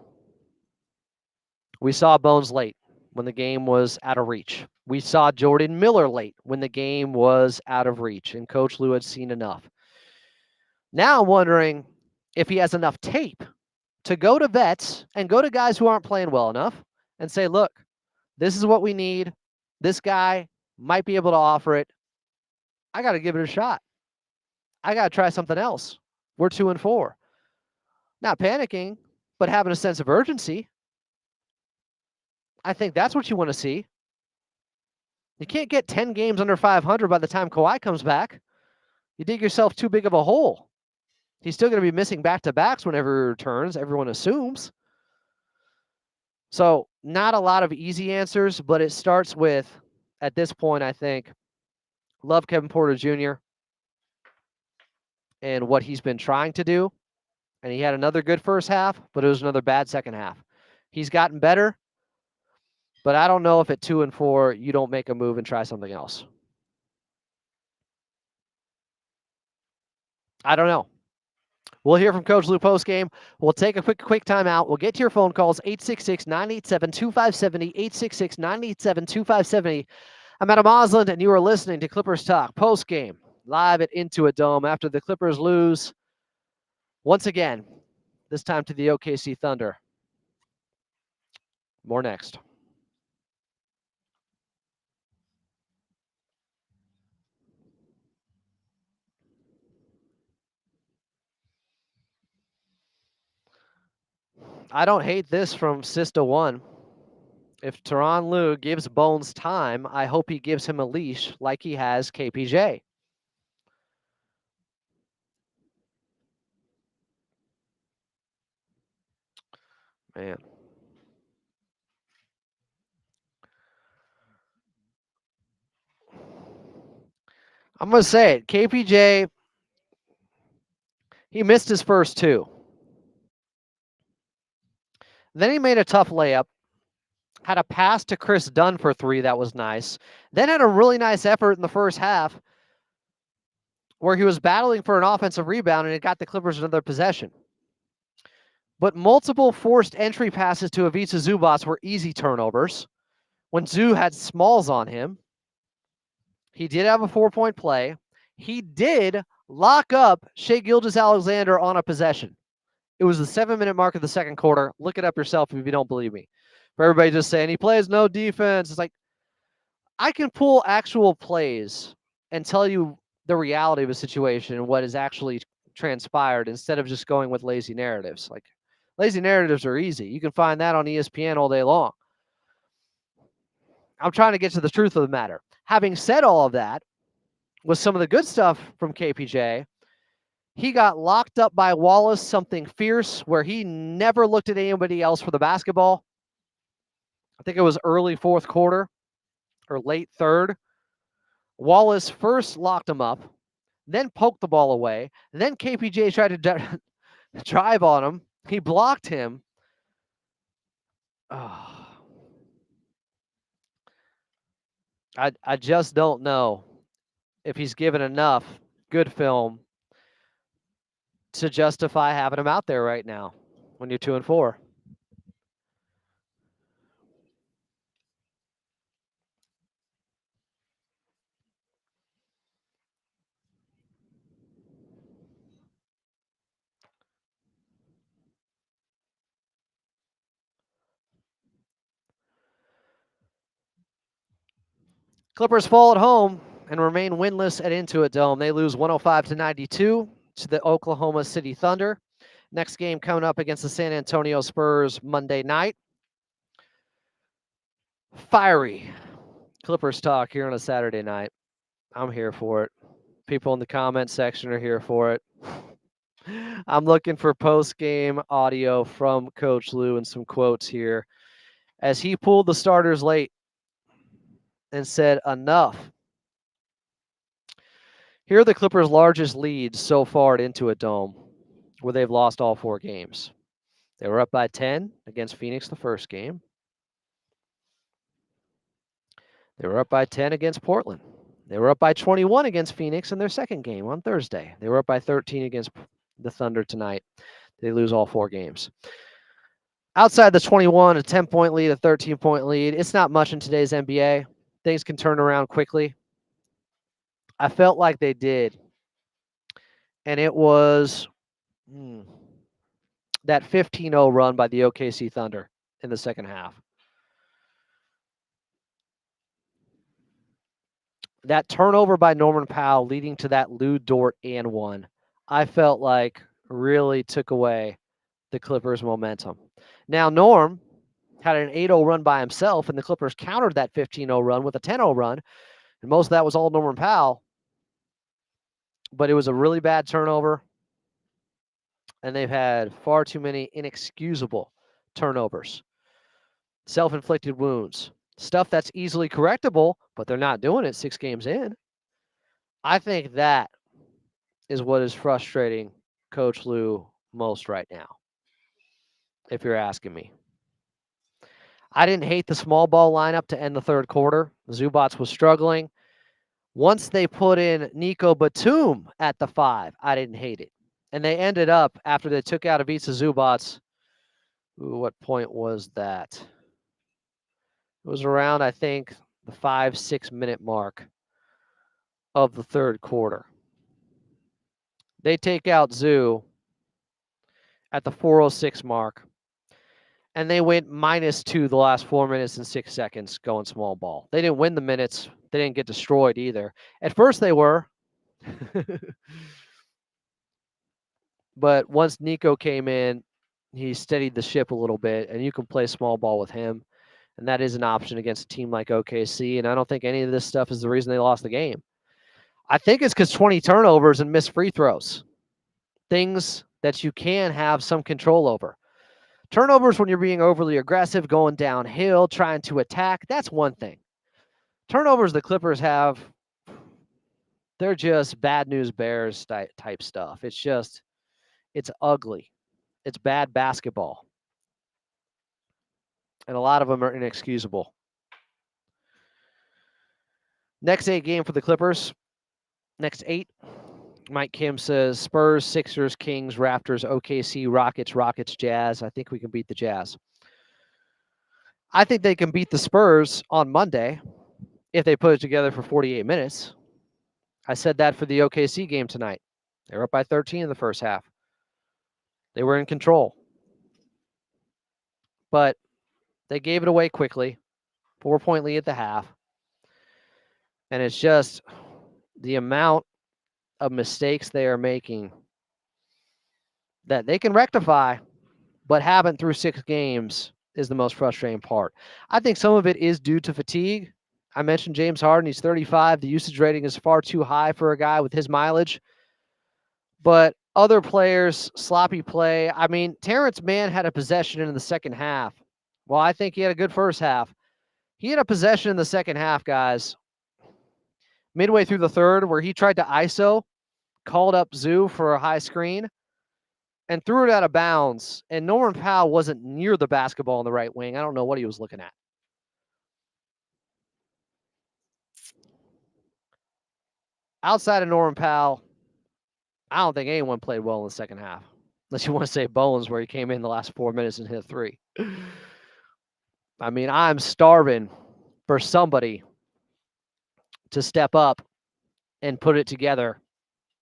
We saw Bones late when the game was out of reach. We saw Jordan Miller late when the game was out of reach, and Coach Lue had seen enough. Now I'm wondering if he has enough tape to go to vets and go to guys who aren't playing well enough and say, look, this is what we need. This guy might be able to offer it. I got to give it a shot. I got to try something else. We're 2-4. Not panicking, but having a sense of urgency. I think that's what you want to see. You can't get 10 games under 500 by the time Kawhi comes back. You dig yourself too big of a hole. He's still going to be missing back-to-backs whenever he returns, everyone assumes. So not a lot of easy answers, but it starts with, at this point, I think, love Kevin Porter Jr. and what he's been trying to do. And he had another good first half, but it was another bad second half. He's gotten better, but I don't know if at 2-4, you don't make a move and try something else. I don't know. We'll hear from Coach Lue postgame. We'll take a quick timeout. We'll get to your phone calls, 866-987-2570, 866-987-2570. I'm Adam Osland, and you are listening to Clippers Talk postgame, live at Intuit Dome after the Clippers lose once again, this time to the OKC Thunder. More next. I don't hate this from Sista1. If Tyronn Lue gives Bones time, I hope he gives him a leash like he has KPJ. Man. I'm going to say it. KPJ, he missed his first 2. Then he made a tough layup. Had a pass to Chris Dunn for 3 that was nice. Then had a really nice effort in the first half where he was battling for an offensive rebound and it got the Clippers another possession. But multiple forced entry passes to Ivica Zubac were easy turnovers. When Zoo had Smalls on him, he did have a 4-point play. He did lock up Shai Gilgeous-Alexander on a possession. It was the 7-minute mark of the second quarter. Look it up yourself if you don't believe me. For everybody just saying he plays no defense. It's like, I can pull actual plays and tell you the reality of a situation and what has actually transpired instead of just going with lazy narratives. Like, lazy narratives are easy. You can find that on ESPN all day long. I'm trying to get to the truth of the matter. Having said all of that, with some of the good stuff from KPJ, he got locked up by Wallace, something fierce, where he never looked at anybody else for the basketball. I think it was early fourth quarter or late third. Wallace first locked him up, then poked the ball away. Then KPJ tried to drive on him. He blocked him. Oh. I just don't know if he's given enough good film to justify having him out there right now when you're 2-4. Clippers fall at home and remain winless at Intuit Dome. They lose 105-92 to the Oklahoma City Thunder. Next game coming up against the San Antonio Spurs Monday night. Fiery Clippers talk here on a Saturday night. I'm here for it. People in the comment section are here for it. I'm looking for post-game audio from Coach Lue and some quotes here as he pulled the starters late and said, enough. Here are the Clippers' largest leads so far at Intuit Dome, where they've lost all 4 games. They were up by 10 against Phoenix the first game. They were up by 10 against Portland. They were up by 21 against Phoenix in their second game on Thursday. They were up by 13 against the Thunder tonight. They lose all 4 games. Outside the 21, a 10-point lead, a 13-point lead. It's not much in today's NBA. Things can turn around quickly. I felt like they did. And it was that 15-0 run by the OKC Thunder in the second half. That turnover by Norman Powell leading to that Lou Dort and one, I felt like really took away the Clippers' momentum. Now, Norm had an 8-0 run by himself, and the Clippers countered that 15-0 run with a 10-0 run, and most of that was all Norman Powell. But it was a really bad turnover, and they've had far too many inexcusable turnovers. Self-inflicted wounds. Stuff that's easily correctable, but they're not doing it 6 games in. I think that is what is frustrating Coach Lue most right now, if you're asking me. I didn't hate the small ball lineup to end the third quarter. Zubats was struggling. Once they put in Nico Batum at the 5, I didn't hate it. And they ended up, after they took out Ivica Zubats, what point was that? It was around, I think, the 5-6 minute mark of the third quarter. They take out Zoo at the 4:06 mark, and they went -2 the last 4 minutes and 6 seconds going small ball. They didn't win the minutes. They didn't get destroyed either. At first they were. But once Nico came in, he steadied the ship a little bit, and you can play small ball with him. And that is an option against a team like OKC. And I don't think any of this stuff is the reason they lost the game. I think it's because 20 turnovers and missed free throws. Things that you can have some control over. Turnovers when you're being overly aggressive, going downhill, trying to attack, that's one thing. Turnovers the Clippers have, they're just bad news bears type stuff. It's ugly. It's bad basketball. And a lot of them are inexcusable. Next 8 game for the Clippers. Next 8. Mike Kim says Spurs, Sixers, Kings, Raptors, OKC, Rockets, Jazz. I think we can beat the Jazz. I think they can beat the Spurs on Monday if they put it together for 48 minutes. I said that for the OKC game tonight. They were up by 13 in the first half. They were in control. But they gave it away quickly. 4-point lead at the half. And it's just the amount of mistakes they are making that they can rectify, but haven't through 6 games is the most frustrating part. I think some of it is due to fatigue. I mentioned James Harden. He's 35. The usage rating is far too high for a guy with his mileage. But other players, sloppy play. I mean, Terrence Mann had a possession in the second half. Well, I think he had a good first half. He had a possession in the second half, guys, midway through the third, where he tried to ISO called up Zoo for a high screen and threw it out of bounds. And Norman Powell wasn't near the basketball on the right wing. I don't know what he was looking at. Outside of Norman Powell, I don't think anyone played well in the second half. Unless you want to say Bowens, where he came in the last 4 minutes and hit a three. I mean, I'm starving for somebody to step up and put it together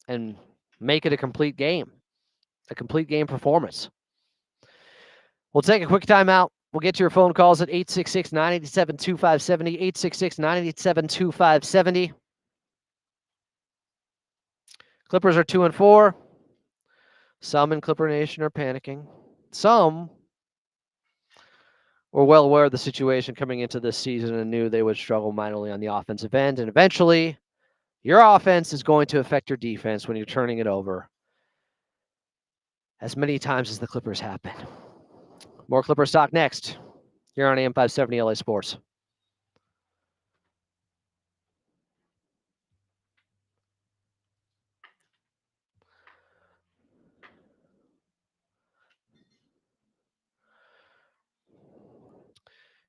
and make it a complete game performance. We'll take a quick timeout. We'll get to your phone calls at 866-987-2570, 866-987-2570. Clippers are 2-4. Some in Clipper Nation are panicking. Some were well aware of the situation coming into this season and knew they would struggle mightily on the offensive end. And eventually, your offense is going to affect your defense when you're turning it over as many times as the Clippers have been. More Clippers talk next here on AM 570 LA Sports.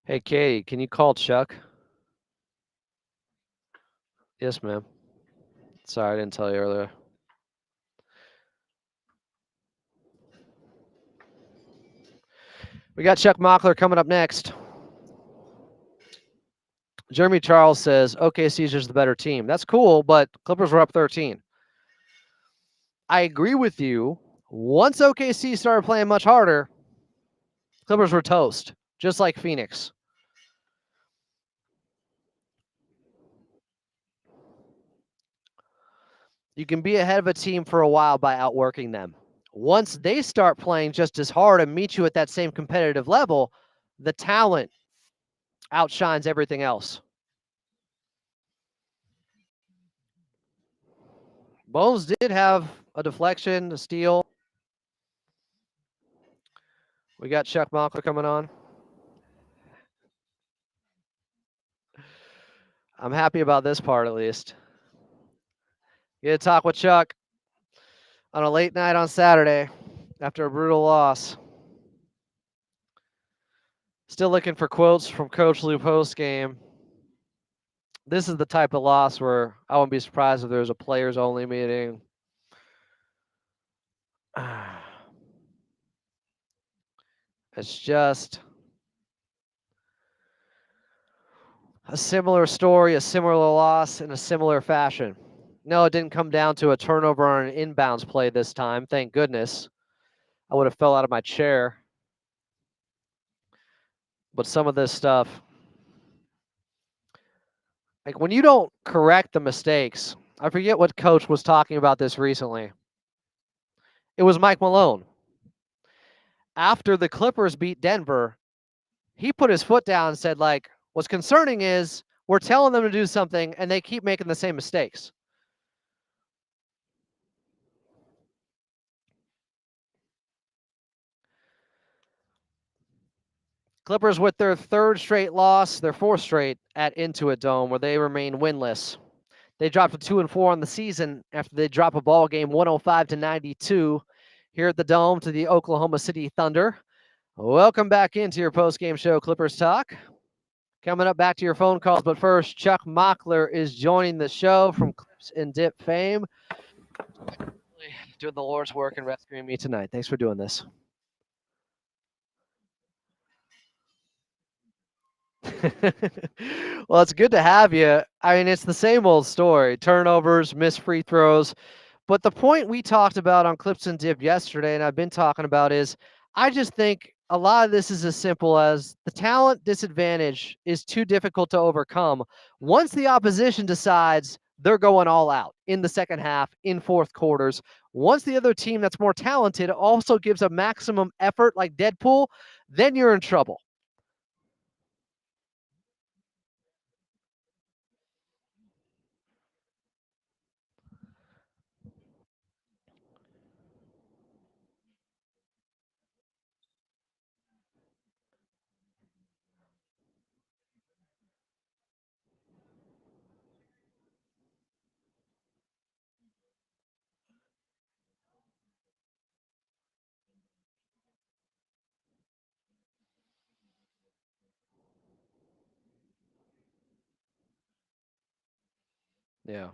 Hey, Katie, can you call Chuck? Yes, ma'am. Sorry, I didn't tell you earlier. We got Chuck Mockler coming up next. Jeremy Charles says OKC's just the better team. That's cool, but Clippers were up 13. I agree with you. Once OKC started playing much harder, Clippers were toast, just like Phoenix. You can be ahead of a team for a while by outworking them. Once they start playing just as hard and meet you at that same competitive level, the talent outshines everything else. Bones did have a deflection, a steal. We got Chuck Mockler coming on. I'm happy about this part, at least. Get to talk with Chuck on a late night on Saturday after a brutal loss. Still looking for quotes from Coach Lou post-game. This is the type of loss where I wouldn't be surprised if there was a players-only meeting. It's just a similar story, a similar loss in a similar fashion. No, it didn't come down to a turnover on an inbounds play this time. Thank goodness. I would have fell out of my chair. But some of this stuff, like when you don't correct the mistakes, I forget what coach was talking about this recently. It was Mike Malone. After the Clippers beat Denver, he put his foot down and said, like, what's concerning is we're telling them to do something and they keep making the same mistakes. Clippers with their third straight loss, their fourth straight at Intuit Dome, where they remain winless. They dropped to 2-4 on the season after they drop a ball game 105-92 here at the Dome to the Oklahoma City Thunder. Welcome back into your post-game show, Clippers Talk. Coming up back to your phone calls, but first, Chuck Mockler is joining the show from Clips and Dip fame. Doing the Lord's work and rescuing me tonight. Thanks for doing this. Well, it's good to have you. I mean, it's the same old story. Turnovers, missed free throws. But the point we talked about on Clips and Dip yesterday, and I've been talking about, is I just think a lot of this is as simple as the talent disadvantage is too difficult to overcome. Once the opposition decides they're going all out in the second half, in fourth quarters, once the other team that's more talented also gives a maximum effort like Deadpool, then you're in trouble. Yeah.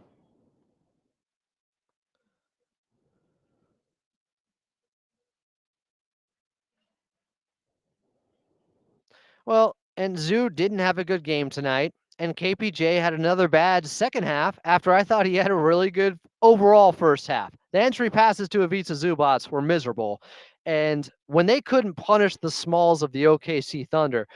Well, and Zoo didn't have a good game tonight, and KPJ had another bad second half after I thought he had a really good overall first half. The entry passes to Ivica Zubats were miserable, and when they couldn't punish the smalls of the OKC Thunder,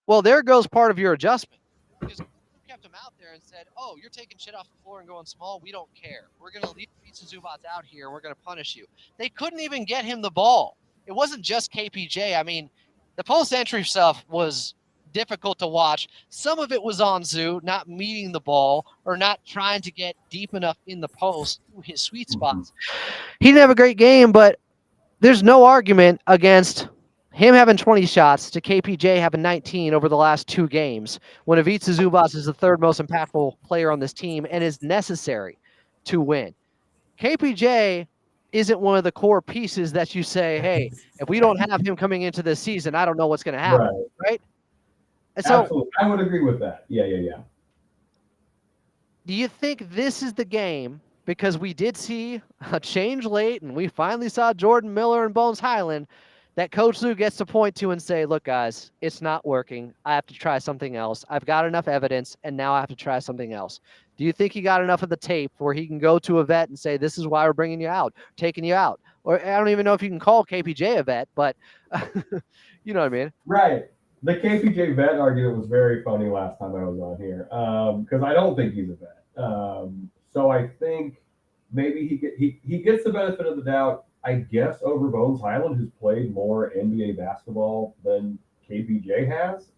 well, there goes part of your adjustment. Because you kept him out there and said, "Oh, you're taking shit off the floor and going small. We don't care. We're going to leave Ivica Zubats out here, and we're going to punish you." They couldn't even get him the ball. It wasn't just KPJ. I mean, the post entry stuff was difficult to watch. Some of it was on Zoo not meeting the ball or not trying to get deep enough in the post to his sweet spots. He didn't have a great game, but there's no argument against him having 20 shots to KPJ having 19 over the last 2 games when Ivica Zubats is the third most impactful player on this team and is necessary to win. KPJ isn't one of the core pieces that you say, hey, if we don't have him coming into this season, I don't know what's going to happen, right? And so, absolutely, I would agree with that. Yeah. do you think this is the game? Because we did see a change late, and we finally saw Jordan Miller and Bones Highland, that Coach Lou gets to point to and say, look, guys, it's not working. I have to try something else. I've got enough evidence, and now I have to try something else. Do you think he got enough of the tape where he can go to a vet and say, this is why we're bringing you out, taking you out? Or I don't even know if you can call KPJ a vet, but you know what I mean? Right. The KPJ vet argument was very funny last time I was on here because I don't think he's a vet. So I think maybe he gets the benefit of the doubt, I guess, over Bones Highland, who's played more NBA basketball than KPJ has.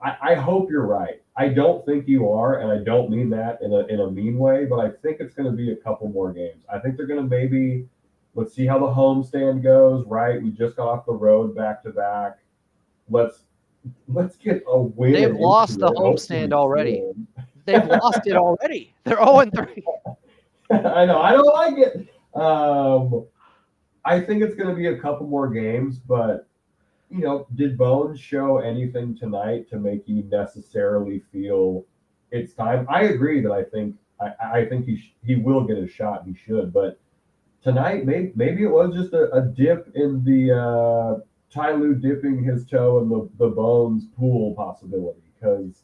I hope you're right. I don't think you are, and I don't mean that in a mean way, but I think it's going to be a couple more games. I think they're going to maybe let's see how the homestand goes. Right, we just got off the road back to back. Let's get a win. They've lost the homestand already. They've lost it already. They're 0-3. I know. I don't like it. I think it's going to be a couple more games, but did Bones show anything tonight to make you necessarily feel it's time? I agree that I think he will get a shot. He should, but tonight maybe it was just a dip in the Ty Lue dipping his toe in the Bones pool possibility because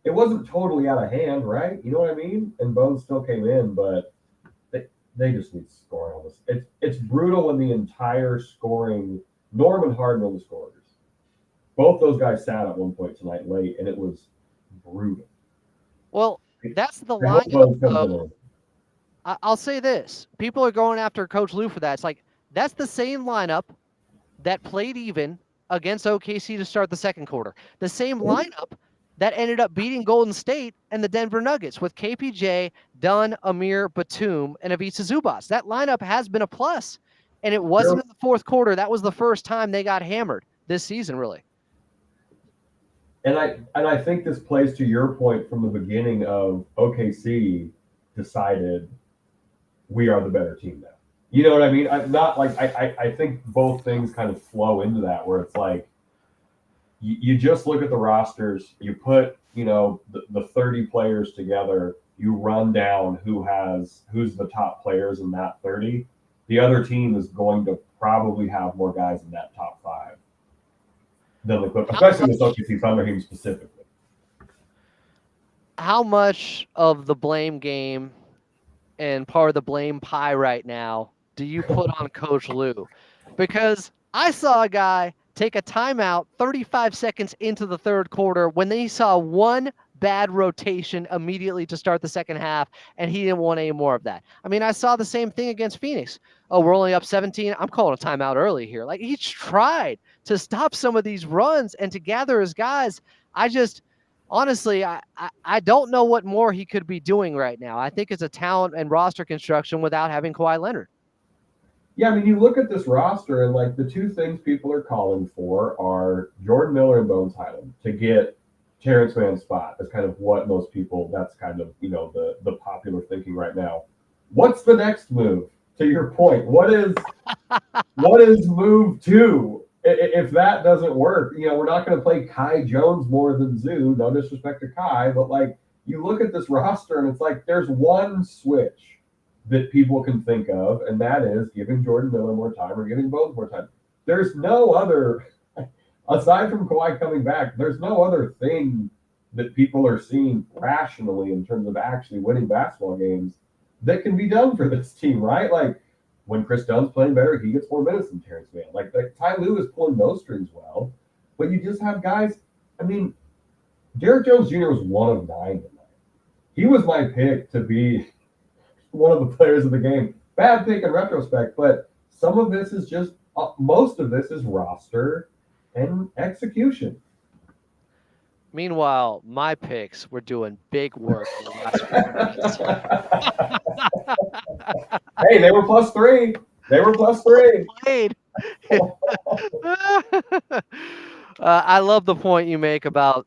it wasn't totally out of hand, right? You know what I mean? And Bones still came in, but they just need scoring on this. It's brutal when the entire scoring. Norman Harden on the scorers. Both those guys sat at one point tonight late, and it was brutal. Well, that's the lineup. I'll say this. People are going after Coach Lou for that. It's like, that's the same lineup that played even against OKC to start the second quarter. The same lineup that ended up beating Golden State and the Denver Nuggets with KPJ, Dunn, Amir, Batum, and Ivica Zubats. That lineup has been a plus. And it wasn't in the fourth quarter. That was the first time they got hammered this season, really. And I think this plays to your point from the beginning of OKC decided we are the better team now. You know what I mean? I think both things kind of flow into that where it's like you just look at the rosters, you put the 30 players together, you run down who's the top players in that 30. The other team is going to probably have more guys in that top 5 than the Clippers, especially the OKC Thunder team specifically. How much of the blame game and part of the blame pie right now do you put on Coach Lou? Because I saw a guy take a timeout 35 seconds into the third quarter when they saw one bad rotation immediately to start the second half, and he didn't want any more of that. I mean, I saw the same thing against Phoenix. Oh, we're only up 17. I'm calling a timeout early here. Like, he tried to stop some of these runs and to gather his guys. Honestly, I don't know what more he could be doing right now. I think it's a talent and roster construction without having Kawhi Leonard. Yeah, I mean, you look at this roster, and like the two things people are calling for are Jordan Miller and Bones Highland to get Terrence Mann's spot. That's kind of what most people, that's kind of, the popular thinking right now. What's the next move? To your point, what is move 2? If that doesn't work, we're not going to play Kai Jones more than Zoo. No disrespect to Kai, but like you look at this roster and it's like there's one switch that people can think of, and that is giving Jordan Miller more time or giving Bones more time. There's no other, aside from Kawhi coming back, there's no other thing that people are seeing rationally in terms of actually winning basketball games that can be done for this team, right? Like when Chris Dunn's playing better, he gets more minutes than Terrence Mann. Like Ty Lue is pulling those strings well, but you just have guys. I mean, Derrick Jones Jr. was 1 of 9 tonight. He was my pick to be one of the players of the game. Bad pick in retrospect, but some of this is just most of this is roster and execution. Meanwhile, my picks were doing big work in the last 4 minutes. Hey, they were +3. They were +3. Played. I love the point you make about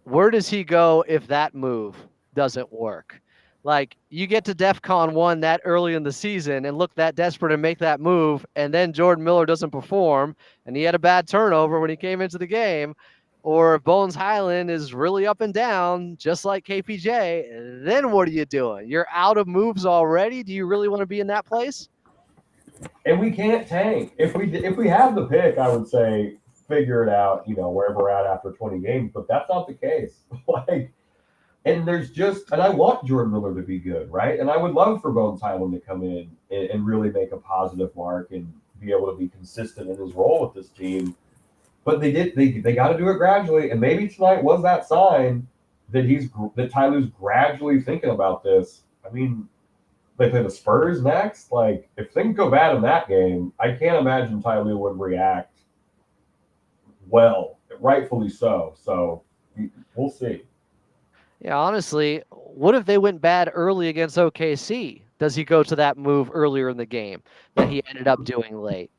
where does he go if that move doesn't work? Like you get to DEFCON 1 that early in the season and look that desperate and make that move, and then Jordan Miller doesn't perform, and he had a bad turnover when he came into the game, or if Bones Highland is really up and down, just like KPJ, then what are you doing? You're out of moves already. Do you really want to be in that place? And we can't tank. If we have the pick, I would say figure it out, wherever we're at after 20 games, but that's not the case. And I want Jordan Miller to be good, right? And I would love for Bones Highland to come in and really make a positive mark and be able to be consistent in his role with this team. But they got to do it gradually, and maybe tonight was that sign that Ty Lue's gradually thinking about this. I mean, they play the Spurs next. Like, if things go bad in that game, I can't imagine Ty Lue would react well, rightfully so. So we'll see. Yeah, honestly, what if they went bad early against OKC? Does he go to that move earlier in the game that he ended up doing late?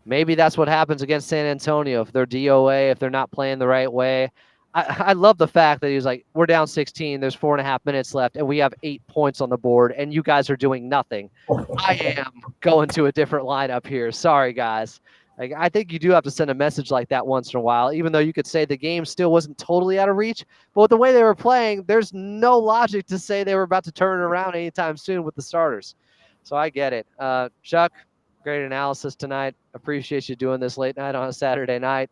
Maybe that's what happens against San Antonio if they're DOA, if they're not playing the right way. I love the fact that he's like, we're down 16, there's 4.5 minutes left, and we have 8 points on the board, and you guys are doing nothing. I am going to a different lineup here. Sorry, guys. Like, I think you do have to send a message like that once in a while, even though you could say the game still wasn't totally out of reach. But with the way they were playing, there's no logic to say they were about to turn it around anytime soon with the starters. So I get it. Chuck, great analysis tonight. Appreciate you doing this late night on a Saturday night,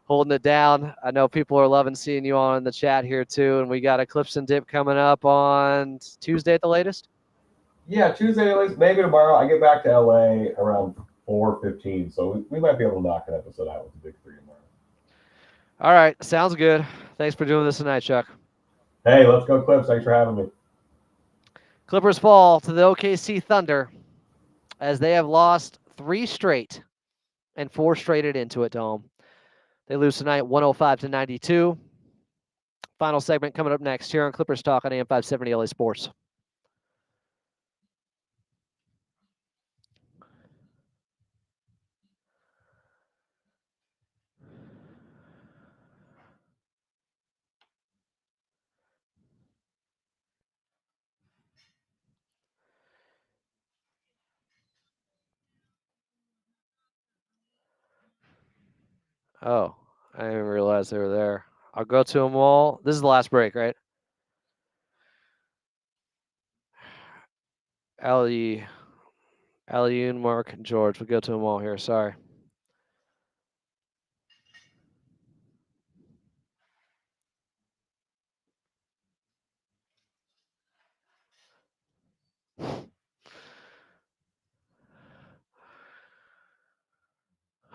holding it down. I know people are loving seeing you on in the chat here too. And we got a Clips and Dip coming up on Tuesday at the latest. Yeah, Tuesday at least. Maybe tomorrow. I get back to LA around 4:15, so we might be able to knock an episode out with the big three tomorrow. All right, sounds good. Thanks for doing this tonight, Chuck. Hey, let's go Clips. Thanks for having me. Clippers fall to the OKC Thunder as they have lost 3 straight and 4 straight into it, Dome. They lose tonight 105-92. Final segment coming up next here on Clippers Talk on AM 570 LA Sports. Oh, I didn't even realize they were there. I'll go to them all. This is the last break, right? Ali, Mark, and George. We'll go to them all here. Sorry.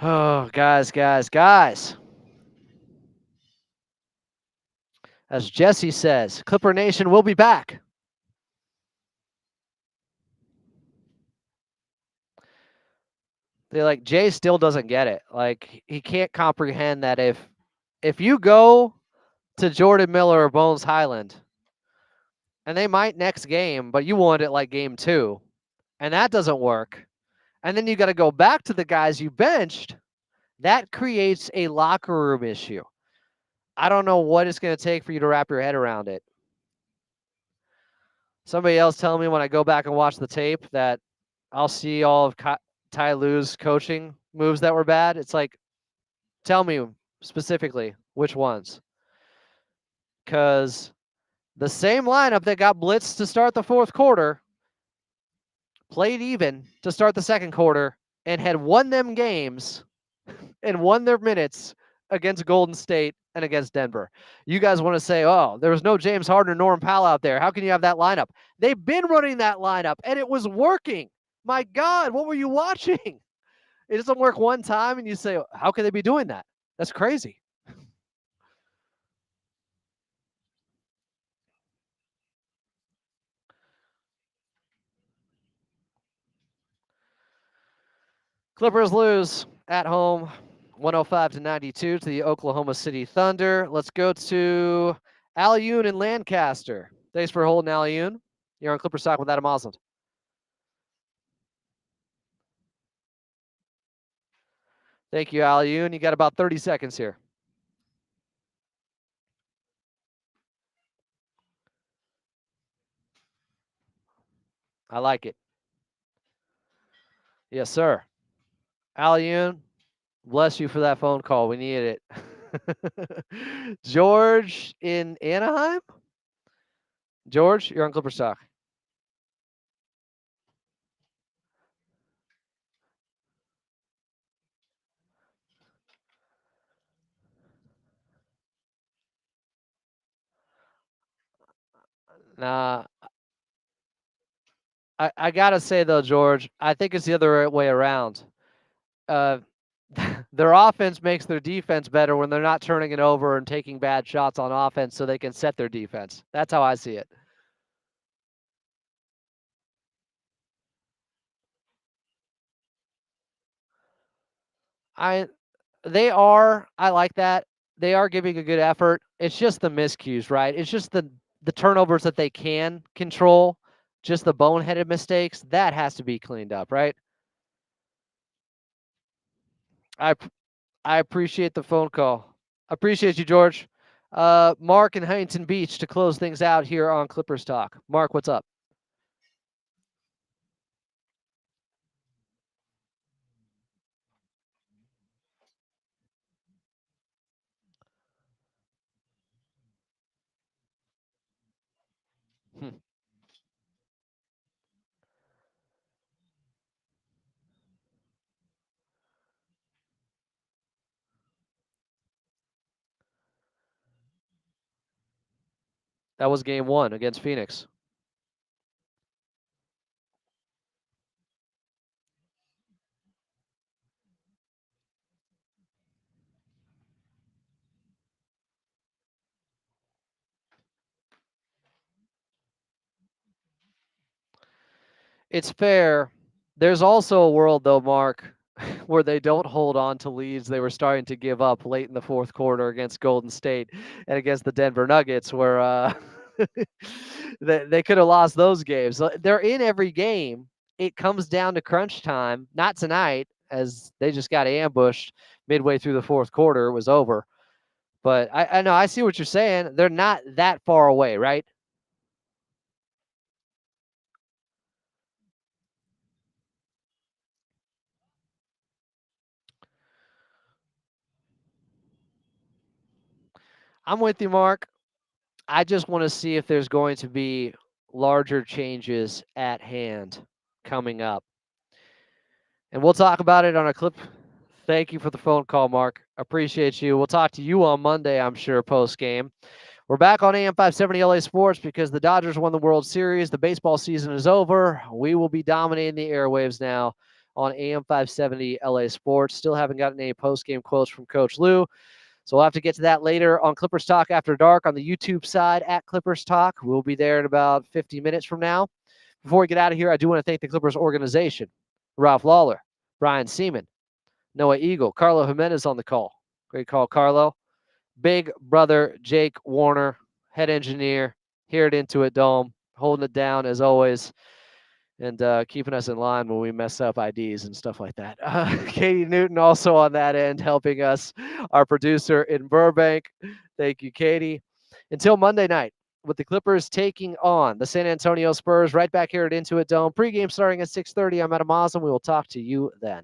Oh, guys. As Jesse says, Clipper Nation will be back. Jay still doesn't get it. Like, he can't comprehend that if you go to Jordan Miller or Bones Highland, and they might next game, but you want it like game 2, and that doesn't work, and then you got to go back to the guys you benched, that creates a locker room issue. I don't know what it's going to take for you to wrap your head around it. Somebody else telling me when I go back and watch the tape that I'll see all of Ty Lue's coaching moves that were bad. It's like, tell me specifically which ones. Because The same lineup that got blitzed to start the fourth quarter played even to start the second quarter and had won them games and won their minutes against Golden State and against Denver. You guys want to say, oh, there was no James Harden or Norman Powell out there. How can you have that lineup? They've been running that lineup, and it was working. My God, what were you watching? It doesn't work one time, and you say, how can they be doing that? That's crazy. Clippers lose at home 105-92 to the Oklahoma City Thunder. Let's go to Alioun in Lancaster. Thanks for holding, Alioun. You're on Clippers Talk with Adam Osland. Thank you, Alioun. You got about 30 seconds here. I like it. Yes, sir. Alioun, bless you for that phone call. We needed it. George in Anaheim? George, you're on Clippers Talk. Nah, I gotta say though, George, I think it's the other way around. Their offense makes their defense better when they're not turning it over and taking bad shots on offense so they can set their defense. That's how I see it. I like that. They are giving a good effort. It's just the miscues, right? It's just the turnovers that they can control, just the boneheaded mistakes. That has to be cleaned up, right? I appreciate the phone call. Appreciate you, George. Mark in Huntington Beach to close things out here on Clippers Talk. Mark, what's up? Hmm. That was game 1 against Phoenix. It's fair. There's also a world, though, Mark, where they don't hold on to leads they were starting to give up late in the fourth quarter against Golden State and against the Denver Nuggets, where they could have lost those games. They're in every game. It comes down to crunch time. Not tonight, as they just got ambushed midway through the fourth quarter. It was over. But I know, I see what you're saying. They're not that far away, right? I'm with you, Mark. I just want to see if there's going to be larger changes at hand coming up. And we'll talk about it on a clip. Thank you for the phone call, Mark. Appreciate you. We'll talk to you on Monday, I'm sure, post game. We're back on AM 570 LA Sports because the Dodgers won the World Series. The baseball season is over. We will be dominating the airwaves now on AM 570 LA Sports. Still haven't gotten any post game quotes from Coach Lou. So we'll have to get to that later on Clippers Talk After Dark on the YouTube side at Clippers Talk. We'll be there in about 50 minutes from now. Before we get out of here, I do want to thank the Clippers organization. Ralph Lawler, Brian Seaman, Noah Eagle, Carlo Jimenez on the call. Great call, Carlo. Big brother Jake Warner, head engineer here at Intuit Dome, holding it down as always, and keeping us in line when we mess up IDs and stuff like that. Katie Newton also on that end, helping us, our producer in Burbank. Thank you, Katie. Until Monday night, with the Clippers taking on the San Antonio Spurs right back here at Intuit Dome. Pregame starting at 6:30. I'm Adam Osland. We will talk to you then.